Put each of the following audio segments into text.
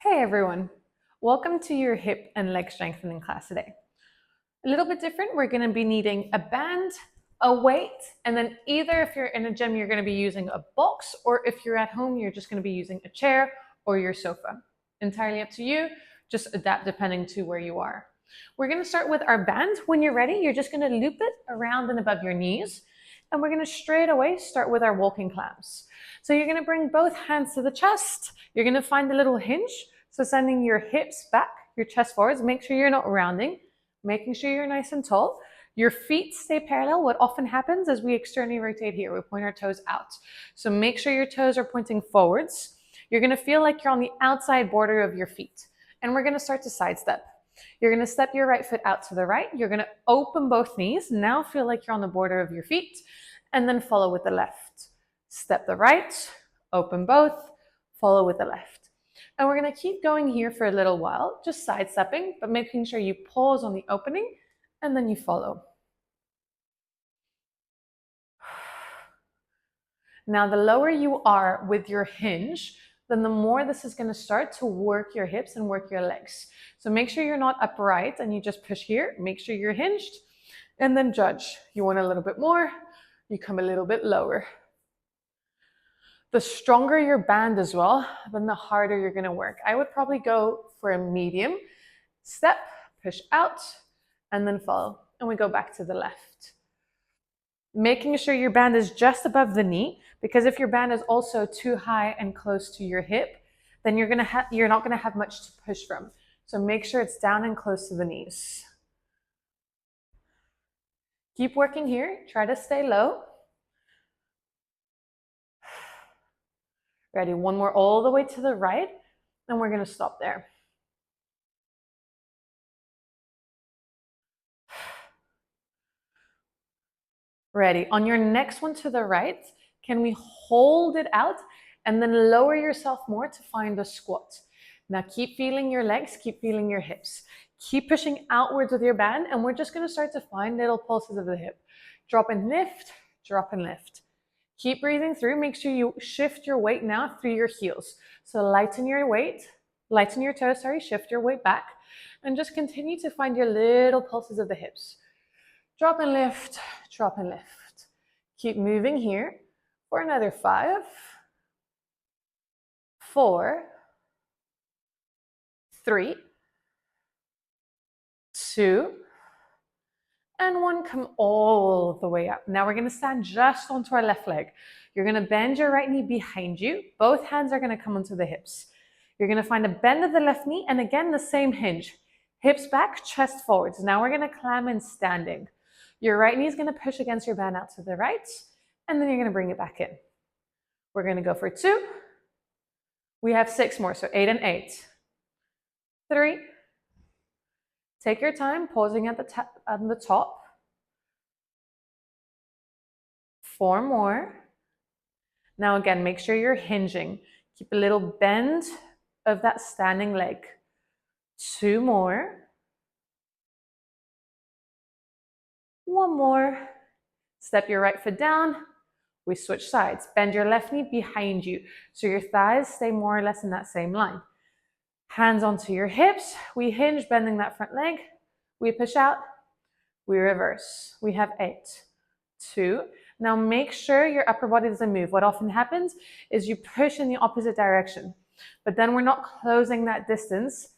Hey everyone, welcome to your hip and leg strengthening class today. A little bit different, we're going to be needing a band, a weight, and then either if you're in a gym, you're going to be using a box, or if you're at home, you're just going to be using a chair or your sofa. Entirely up to you, just adapt depending to where you are. We're going to start with our band. When you're ready, you're just going to loop it around and above your knees, and we're going to straight away start with our walking clamps. So you're going to bring both hands to the chest, you're going to find a little hinge. So sending your hips back, your chest forwards, make sure you're not rounding, making sure you're nice and tall. Your feet stay parallel. What often happens is we externally rotate here. We point our toes out. So make sure your toes are pointing forwards. You're going to feel like you're on the outside border of your feet. And we're going to start to sidestep. You're going to step your right foot out to the right. You're going to open both knees. Now feel like you're on the border of your feet. And then follow with the left. Step the right, open both, follow with the left. And we're going to keep going here for a little while, just sidestepping, but making sure you pause on the opening and then you follow. Now, the lower you are with your hinge, then the more this is going to start to work your hips and work your legs. So make sure you're not upright and you just push here. Make sure you're hinged and then judge. You want a little bit more, you come a little bit lower. The stronger your band as well, then the harder you're going to work. I would probably go for a medium step, push out, and then follow. And we go back to the left. Making sure your band is just above the knee, because if your band is also too high and close to your hip, then you're not going to have much to push from. So make sure it's down and close to the knees. Keep working here. Try to stay low. Ready, one more all the way to the right, and we're going to stop there. Ready, on your next one to the right, can we hold it out and then lower yourself more to find a squat? Now keep feeling your legs, keep feeling your hips. Keep pushing outwards with your band, and we're just going to start to find little pulses of the hip. Drop and lift, drop and lift. Keep breathing through. Make sure you shift your weight now through your heels. So lighten your weight, lighten your toes, shift your weight back, and just continue to find your little pulses of the hips. Drop and lift, drop and lift. Keep moving here for another 5, 4, 3, 2, and 1. Come all the way up. Now we're going to stand just onto our left leg. You're going to bend your right knee behind you. Both hands are going to come onto the hips. You're going to find a bend of the left knee, and again the same hinge. Hips back, chest forwards. Now we're going to climb in standing. Your right knee is going to push against your band out to the right, and then you're going to bring it back in. We're going to go for 2. We have 6 more, so 8 and 8. 3. Take your time, pausing at the top. 4 more. Now again, make sure you're hinging. Keep a little bend of that standing leg. 2 more. 1 more. Step your right foot down. We switch sides. Bend your left knee behind you, so your thighs stay more or less in that same line. Hands onto your hips. We hinge, bending that front leg. We push out. We reverse. We have 8. 2. Now make sure your upper body doesn't move. What often happens is you push in the opposite direction, but then we're not closing that distance,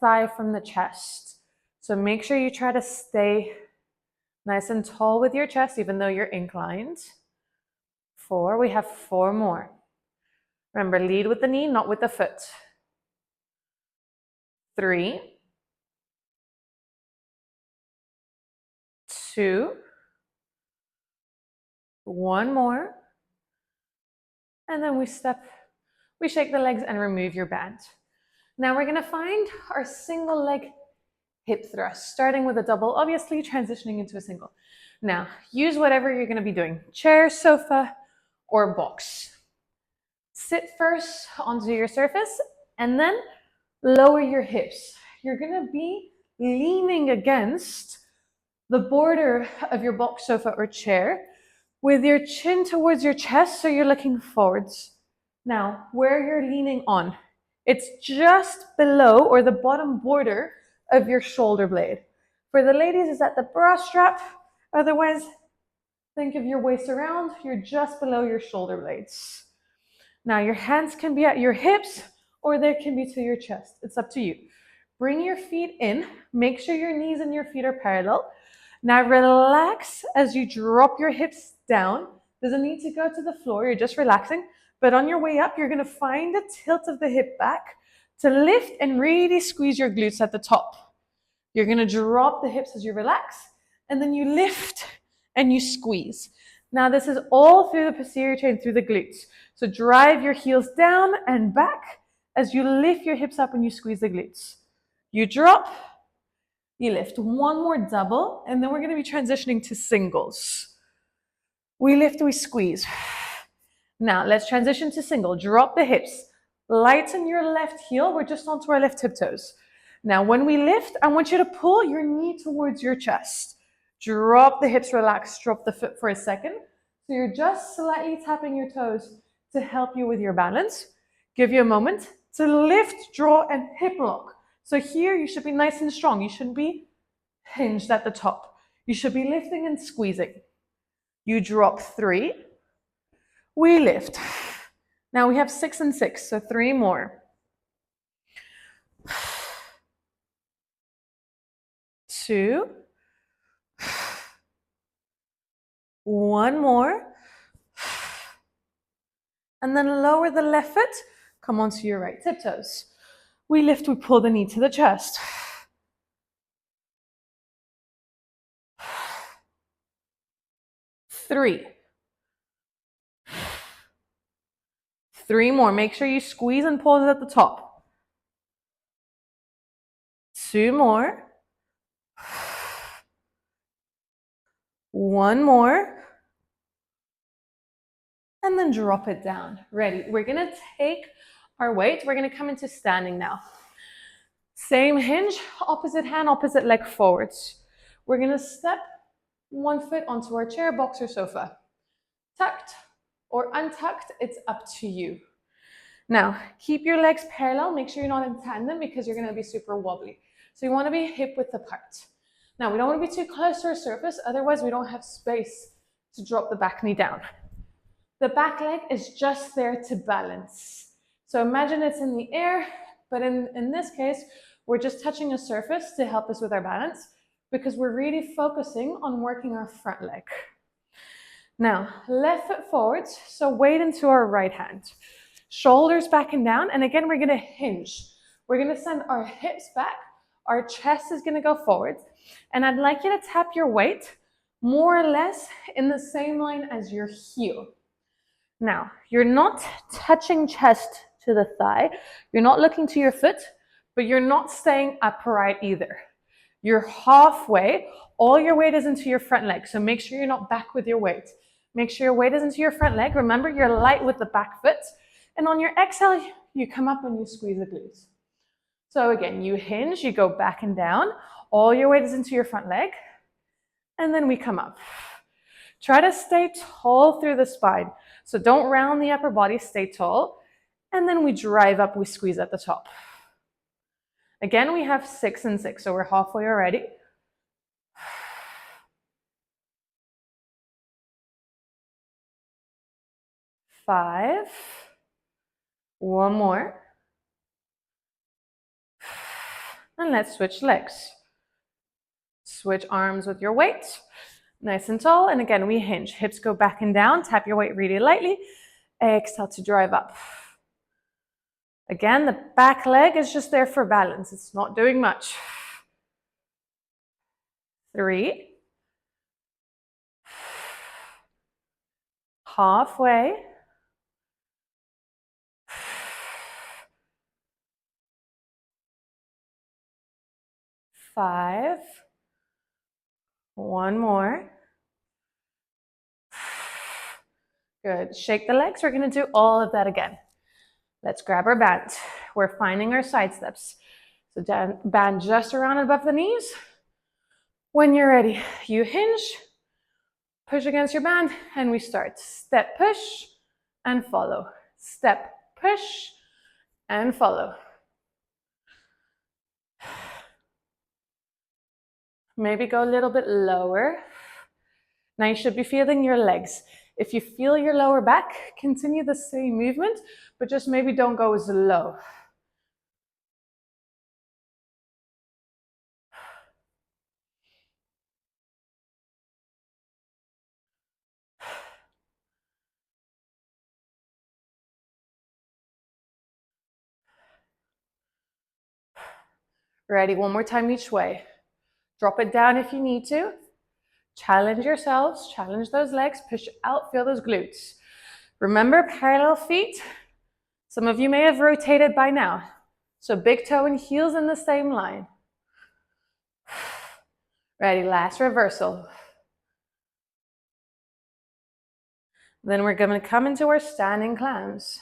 thigh from the chest. So make sure you try to stay nice and tall with your chest, even though you're inclined. 4. We have 4 more. Remember, lead with the knee, not with the foot. 3, 2, 1 more, and then we shake the legs and remove your band. Now we're going to find our single leg hip thrust, starting with a double, obviously transitioning into a single. Now, use whatever you're going to be doing, chair, sofa, or box. Sit first onto your surface, and then lower your hips. You're going to be leaning against the border of your box, sofa, or chair with your chin towards your chest, so you're looking forwards. Now, where you're leaning on, It's just below or the bottom border of your shoulder blade. For the ladies, it's at the bra strap. Otherwise, think of your waist around. You're just below your shoulder blades. Now your hands can be at your hips or they can be to your chest. It's up to you. Bring your feet in. Make sure your knees and your feet are parallel. Now relax as you drop your hips down. Doesn't need to go to the floor. You're just relaxing. But on your way up, you're going to find the tilt of the hip back to lift and really squeeze your glutes at the top. You're going to drop the hips as you relax, and then you lift and you squeeze. Now this is all through the posterior chain, through the glutes. So drive your heels down and back as you lift your hips up and you squeeze the glutes. You drop, you lift. One more double, and then we're going to be transitioning to singles. We lift, we squeeze. Now let's transition to single. Drop the hips. Lighten your left heel. We're just onto our left tiptoes. Now when we lift, I want you to pull your knee towards your chest. Drop the hips, relax, drop the foot for a second. So you're just slightly tapping your toes to help you with your balance. Give you a moment to lift, draw, and hip lock. So here you should be nice and strong. You shouldn't be hinged at the top. You should be lifting and squeezing. You drop 3. We lift. Now we have 6 and 6, so 3 more. 2. 1 more. And then lower the left foot. Come onto your right tiptoes. We lift, we pull the knee to the chest. 3. 3 more. Make sure you squeeze and pull it at the top. 2 more. 1 more. And then drop it down. Ready. We're going to take our weight. We're going to come into standing now. Same hinge, opposite hand, opposite leg forwards. We're going to step one foot onto our chair, box, or sofa. Tucked or untucked, it's up to you. Now, keep your legs parallel. Make sure you're not in tandem because you're going to be super wobbly. So you want to be hip width apart. Now, we don't want to be too close to our surface, otherwise we don't have space to drop the back knee down. The back leg is just there to balance. So imagine it's in the air, but in this case, we're just touching a surface to help us with our balance because we're really focusing on working our front leg. Now, left foot forwards, so weight into our right hand. Shoulders back and down, and again, we're gonna hinge. We're gonna send our hips back, our chest is gonna go forward, and I'd like you to tap your weight more or less in the same line as your heel. Now, you're not touching chest to the thigh, you're not looking to your foot, but you're not staying upright either. You're halfway, all your weight is into your front leg, so make sure you're not back with your weight. Make sure your weight is into your front leg. Remember, you're light with the back foot, and on your exhale, you come up and you squeeze the glutes. So again, you hinge, you go back and down, all your weight is into your front leg, and then we come up. Try to stay tall through the spine. So don't round the upper body, stay tall. And then we drive up, we squeeze at the top. Again, we have 6 and 6, so we're halfway already. 5. 1 more. And let's switch legs. Switch arms with your weight. Nice and tall, and again, we hinge. Hips go back and down, tap your weight really lightly. Exhale to drive up. Again, the back leg is just there for balance. It's not doing much. 3. Halfway. 5. 1 more. Good. Shake the legs. We're going to do all of that again. Let's grab our band. We're finding our side steps. So band just around above the knees. When you're ready, you hinge, push against your band, and we start. Step, push, and follow. Step, push, and follow. Maybe go a little bit lower. Now you should be feeling your legs. If you feel your lower back, continue the same movement, but just maybe don't go as low. Ready, one more time each way. Drop it down if you need to. Challenge yourselves, challenge those legs, push out, feel those glutes. Remember, parallel feet. Some of you may have rotated by now. So big toe and heels in the same line. Ready, last reversal. Then we're going to come into our standing clams.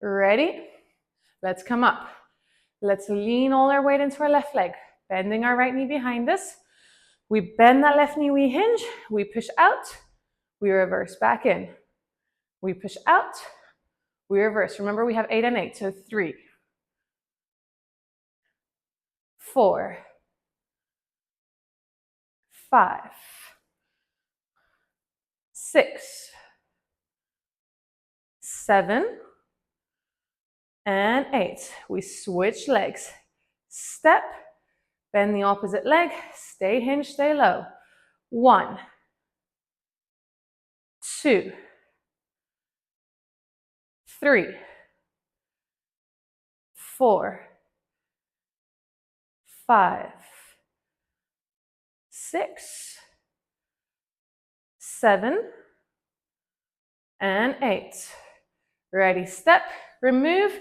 Ready? Let's come up. Let's lean all our weight into our left leg, bending our right knee behind us. We bend that left knee, we hinge, we push out, we reverse back in. We push out, we reverse. Remember, we have 8 and 8, so 3, 4, 5, 6, 7, and 8. We switch legs. Step, bend the opposite leg, stay hinged, stay low. 1, 2, 3, 4, 5, 6, 7, and 8. Ready, step, remove.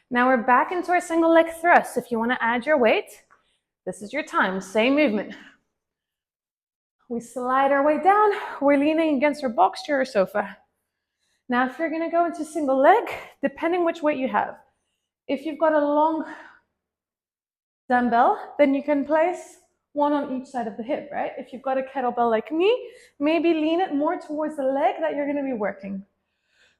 Now we're back into our single leg thrust. If you want to add your weight, this is your time. Same movement. We slide our way down. We're leaning against our box chair or sofa. Now, if you're going to go into single leg, depending which weight you have, if you've got a long dumbbell, then you can place one on each side of the hip, right? If you've got a kettlebell like me, maybe lean it more towards the leg that you're going to be working.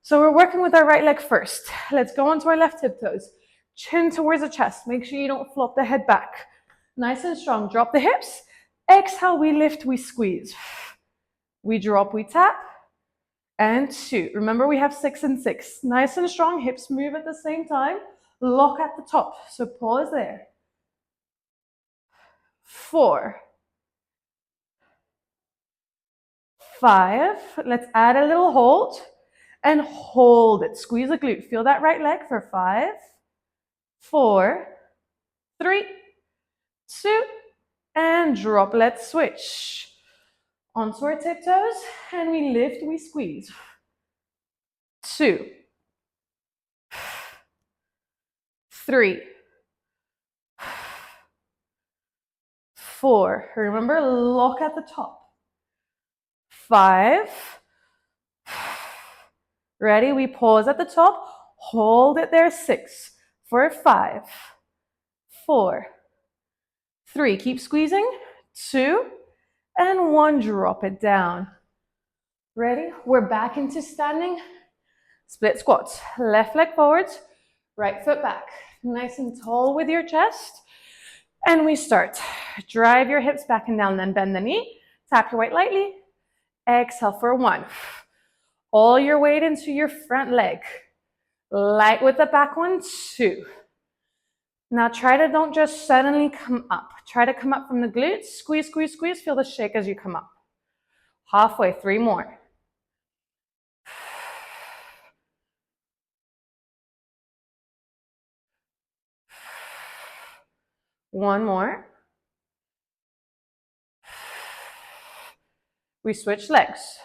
So we're working with our right leg first. Let's go onto our left hip toes. Chin towards the chest. Make sure you don't flop the head back. Nice and strong. Drop the hips. Exhale, we lift, we squeeze. We drop, we tap. And 2. Remember, we have 6 and 6. Nice and strong. Hips move at the same time. Lock at the top. So pause there. 4, 5. Let's add a little hold. And hold it. Squeeze the glute. Feel that right leg for 5, 4, 3, 2, and drop. Let's switch. Onto our tiptoes, and we lift, we squeeze. 2, 3, 4. Remember, lock at the top. 5. Ready? We pause at the top. Hold it there. 6. For 5, 4, 3. Keep squeezing. 2, and 1. Drop it down. Ready? We're back into standing split squats. Left leg forwards, right foot back. Nice and tall with your chest. And we start. Drive your hips back and down, then bend the knee. Tap your weight lightly. Exhale for 1. All your weight into your front leg. Light with the back one. 2. Now try to don't just suddenly come up. Try to come up from the glutes. Squeeze, squeeze, squeeze. Feel the shake as you come up. Halfway. 3 more. 1 more. We switch legs.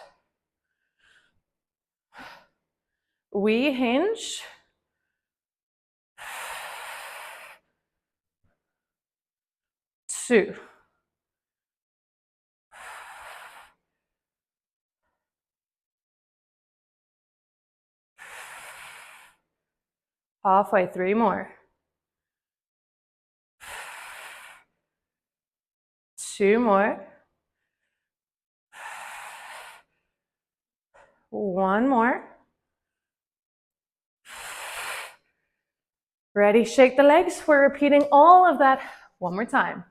We hinge. 2. Halfway. 3 more. 2 more. One more. Ready, shake the legs. We're repeating all of that one more time.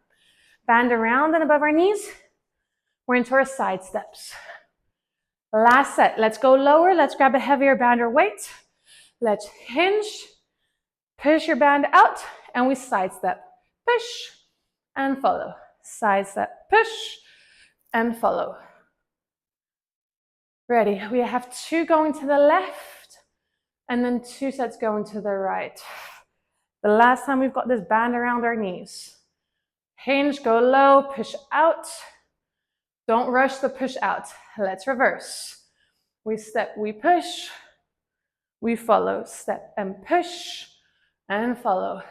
Band around and above our knees. We're into our side steps. Last set. Let's go lower. Let's grab a heavier band or weight. Let's hinge. Push your band out and we side step. Push and follow. Side step. Push and follow. Ready. We have 2 going to the left and then 2 sets going to the right. The last time we've got this band around our knees. Hinge, go low, push out. Don't rush the push out. Let's reverse. We step, we push, we follow. Step and push and follow.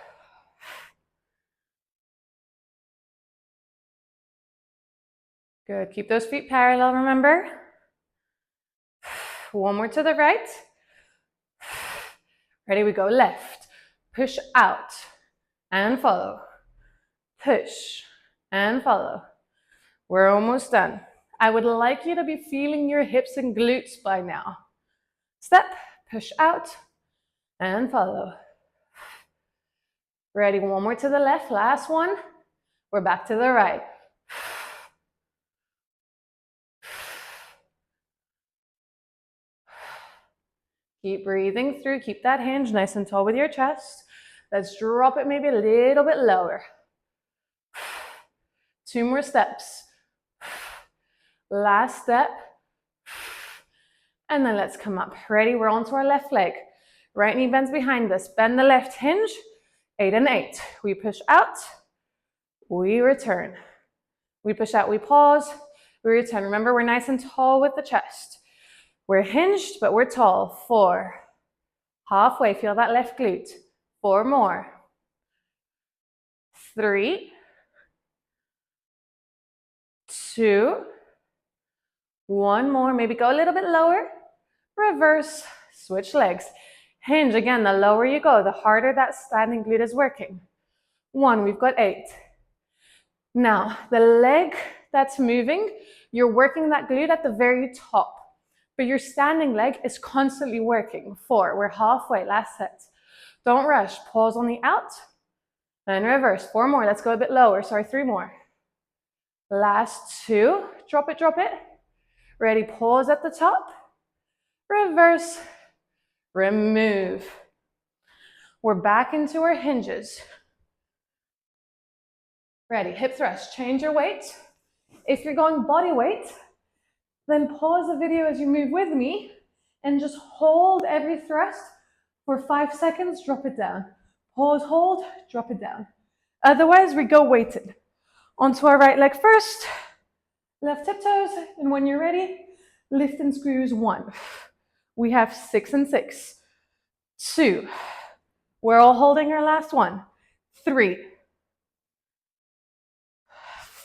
Good, keep those feet parallel, remember? One more to the right. Ready, we go left. Push out and follow. Push and follow. We're almost done. I would like you to be feeling your hips and glutes by now. Step, push out, and follow. Ready, one more to the left, last one. We're back to the right. Keep breathing through, keep that hinge nice and tall with your chest. Let's drop it maybe a little bit lower. 2 more steps. Last step. And then let's come up. Ready? We're onto our left leg. Right knee bends behind us. Bend the left hinge. 8 and 8. We push out. We return. We push out. We pause. We return. Remember, we're nice and tall with the chest. We're hinged, but we're tall. 4. Halfway. Feel that left glute. 4 more. 3. 2. 1 more. Maybe go a little bit lower. Reverse. Switch legs. Hinge. Again, the lower you go, the harder that standing glute is working. 1. We've got 8. Now, the leg that's moving, you're working that glute at the very top. But your standing leg is constantly working. 4. We're halfway. Last set. Don't rush. Pause on the out. And reverse. 4 more. Let's go a bit lower. Sorry, 3 more. Last 2. Drop it, drop it. Ready, pause at the top. Reverse. Remove. We're back into our hinges. Ready, hip thrust. Change your weight. If you're going body weight, then pause the video as you move with me and just hold every thrust for 5 seconds. Drop it down. Pause, hold, drop it down. Otherwise, we go weighted. Onto our right leg first. Left tiptoes, and when you're ready, lift and squeeze. 1. We have 6 and 6. 2. We're all holding our last one. 3.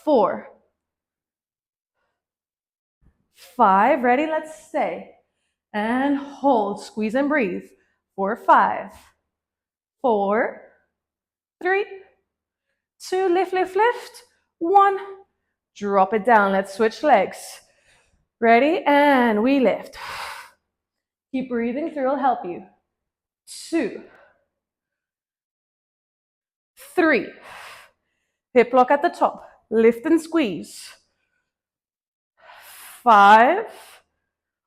4. 5. Ready? Let's stay. And hold. Squeeze and breathe. 4, 5. 4, 3, 2. Lift, lift, lift. 1. Drop it down. Let's switch legs. Ready? And we lift. Keep breathing through. It'll help you. 2. 3. Hip lock at the top. Lift and squeeze. 5.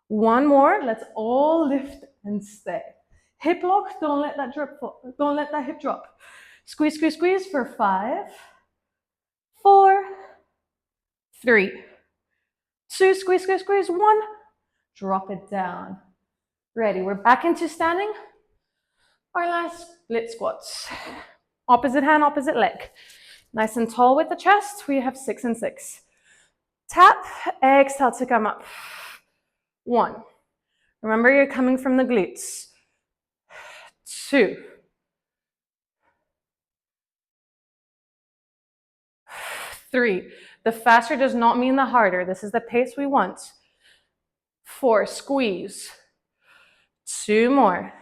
1 more. Let's all lift and stay. Hip lock. Don't let that drop. Don't let that hip drop. Squeeze, squeeze, squeeze for 5, 4, 3, 2. Squeeze, squeeze, squeeze. 1. Drop it down. Ready. We're back into standing. Our last split squats. Opposite hand, opposite leg. Nice and tall with the chest. We have 6 and 6. Tap, exhale to come up. 1. Remember, you're coming from the glutes. 2. 3. The faster does not mean the harder. This is the pace we want. 4. Squeeze. 2 more.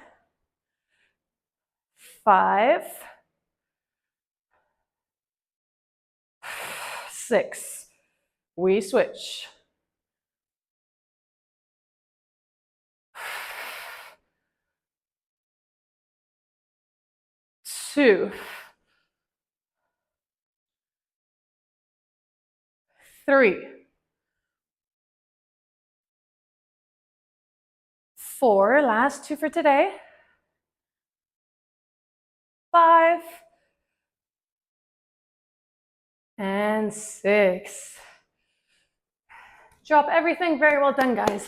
5. 6. We switch. 2, 3, 4, last 2 for today, 5, and 6. Drop everything. Very well done, guys.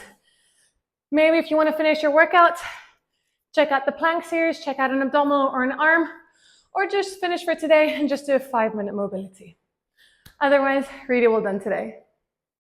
Maybe if you want to finish your workout, check out the plank series, check out an abdominal or an arm, or just finish for today and just do a 5-minute mobility. Otherwise, really well done today.